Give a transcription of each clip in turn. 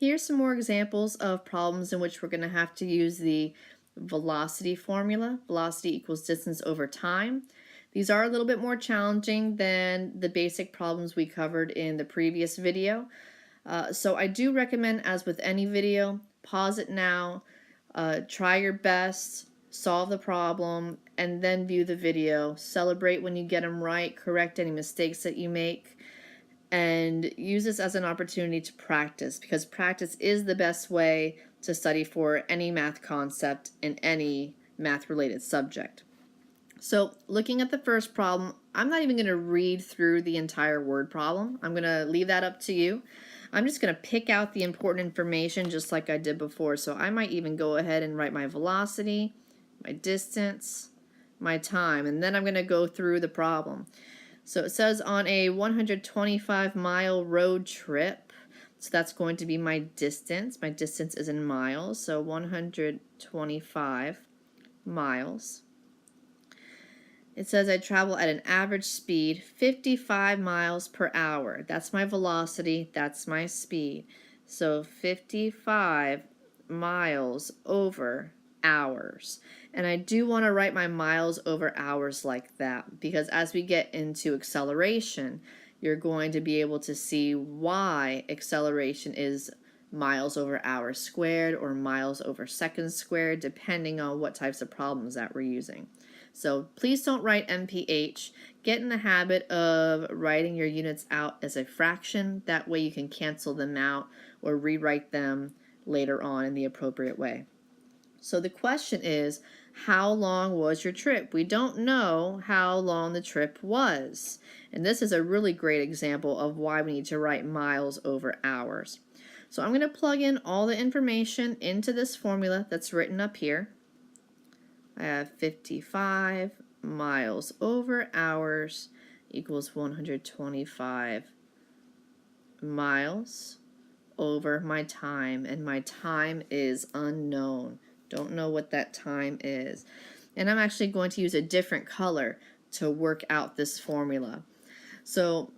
Here's some more examples of problems in which we're going to have to use the velocity formula. Velocity equals distance over time. These are a little bit more challenging than the basic problems we covered in the previous video. So I do recommend, as with any video, pause it now, try your best, solve the problem, and then view the video. Celebrate when you get them right, correct any mistakes that you make, and use this as an opportunity to practice, because practice is the best way to study for any math concept in any math-related subject. So looking at the first problem, I'm not even going to read through the entire word problem. I'm going to leave that up to you. I'm just going to pick out the important information just like I did before. So I might even go ahead and write my velocity, my distance, my time, and then I'm going to go through the problem. So it says on a 125-mile road trip, so that's going to be my distance. My distance is in miles, so 125 miles. It says I travel at an average speed 55 miles per hour. That's my velocity, that's my speed. So 55 miles over hours. And I do want to write my miles over hours like that, because as we get into acceleration, you're going to be able to see why acceleration is miles over hours squared or miles over seconds squared, depending on what types of problems that we're using. So please don't write MPH. Get in the habit of writing your units out as a fraction. That way you can cancel them out or rewrite them later on in the appropriate way. So the question is, how long was your trip? We don't know how long the trip was. And this is a really great example of why we need to write miles over hours. So I'm going to plug in all the information into this formula that's written up here. I have 55 miles over hours equals 125 miles over my time, and my time is unknown. Don't know what that time is. And I'm actually going to use a different color to work out this formula. So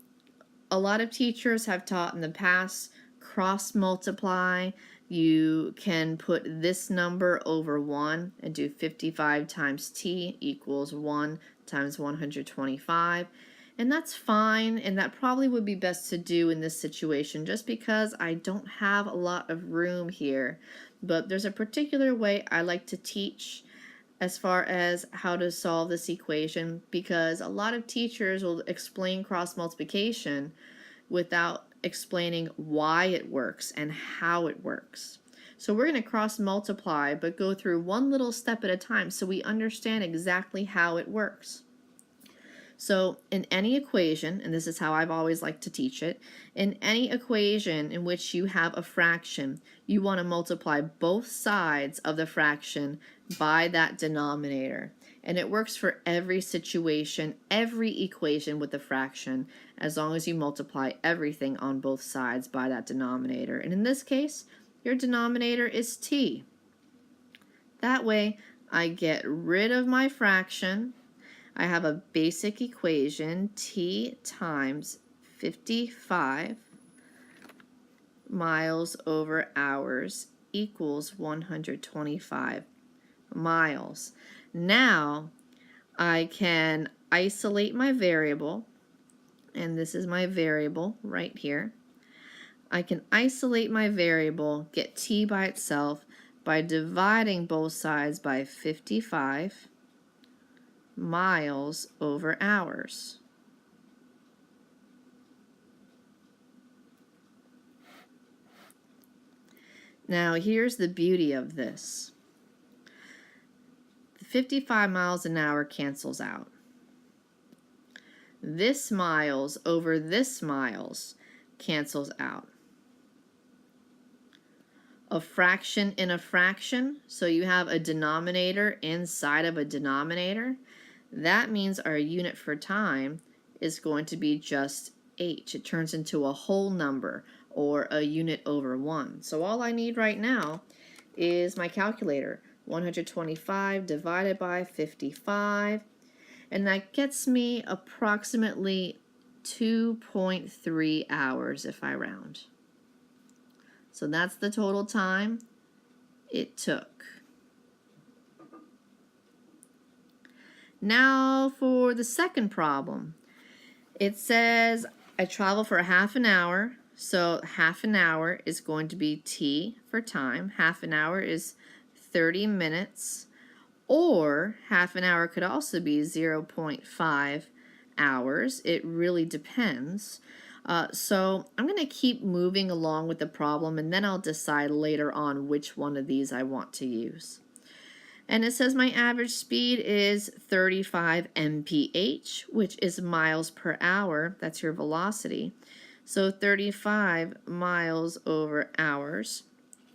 a lot of teachers have taught in the past cross multiply. You can put this number over 1 and do 55 times t equals 1 times 125. And that's fine, and that probably would be best to do in this situation just because I don't have a lot of room here. But there's a particular way I like to teach as far as how to solve this equation, because a lot of teachers will explain cross multiplication without explaining why it works and how it works. So we're going to cross multiply, but go through one little step at a time so we understand exactly how it works. So in any equation, and this is how I've always liked to teach it, in any equation in which you have a fraction, you want to multiply both sides of the fraction by that denominator. And it works for every situation, every equation with a fraction, as long as you multiply everything on both sides by that denominator. And in this case, your denominator is t. That way, I get rid of my fraction. I have a basic equation, t times 55 miles over hours equals 125 miles. Now I can isolate my variable, and this is my variable right here. I can isolate my variable, get t by itself, by dividing both sides by 55 miles over hours. Now here's the beauty of this. The 55 miles an hour cancels out. This miles over this miles cancels out. A fraction in a fraction, so you have a denominator inside of a denominator. That means our unit for time is going to be just h. It turns into a whole number, or a unit over 1. So all I need right now is my calculator. 125 divided by 55, and that gets me approximately 2.3 hours if I round. So that's the total time it took. Now for the second problem. It says I travel for half an hour. So half an hour is going to be T for time. Half an hour is 30 minutes. Or half an hour could also be 0.5 hours. It really depends. So I'm going to keep moving along with the problem, and then I'll decide later on which one of these I want to use. And it says my average speed is 35 mph, which is miles per hour. That's your velocity. So 35 miles over hours.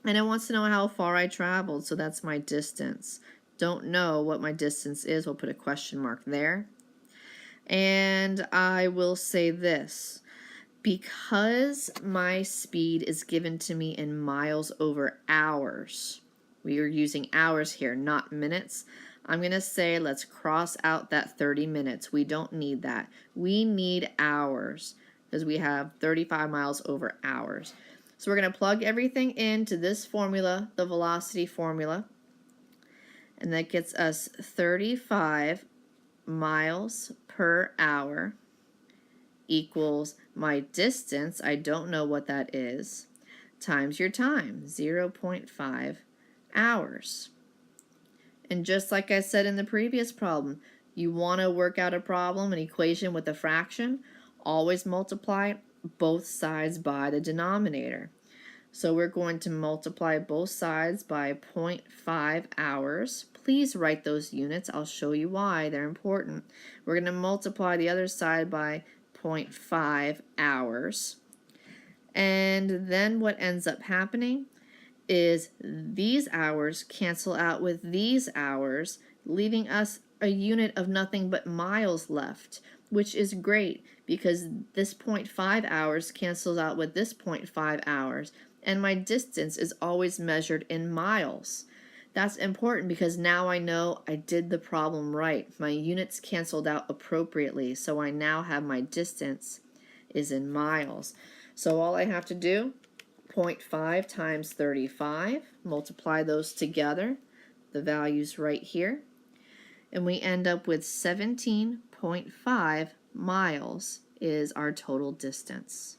And it wants to know how far I traveled, so that's my distance. Don't know what my distance is. We'll put a question mark there. And I will say this. Because my speed is given to me in miles over hours, we are using hours here, not minutes. I'm going to say let's cross out that 30 minutes. We don't need that. We need hours because we have 35 miles over hours. So we're going to plug everything into this formula, the velocity formula, and that gets us 35 miles per hour equals my distance, I don't know what that is, times your time, 0.5 hours. And just like I said in the previous problem, you want to work out a problem, an equation with a fraction, always multiply both sides by the denominator. So we're going to multiply both sides by 0.5 hours. Please write those units. I'll show you why they're important. We're going to multiply the other side by 0.5 hours. And then what ends up happening is these hours cancel out with these hours, leaving us a unit of nothing but miles left, which is great because this 0.5 hours cancels out with this 0.5 hours, and my distance is always measured in miles. That's important because now I know I did the problem right. My units canceled out appropriately, so I now have my distance is in miles. So all I have to do, 0.5 times 35, multiply those together, the value's right here, and we end up with 17.5 miles is our total distance.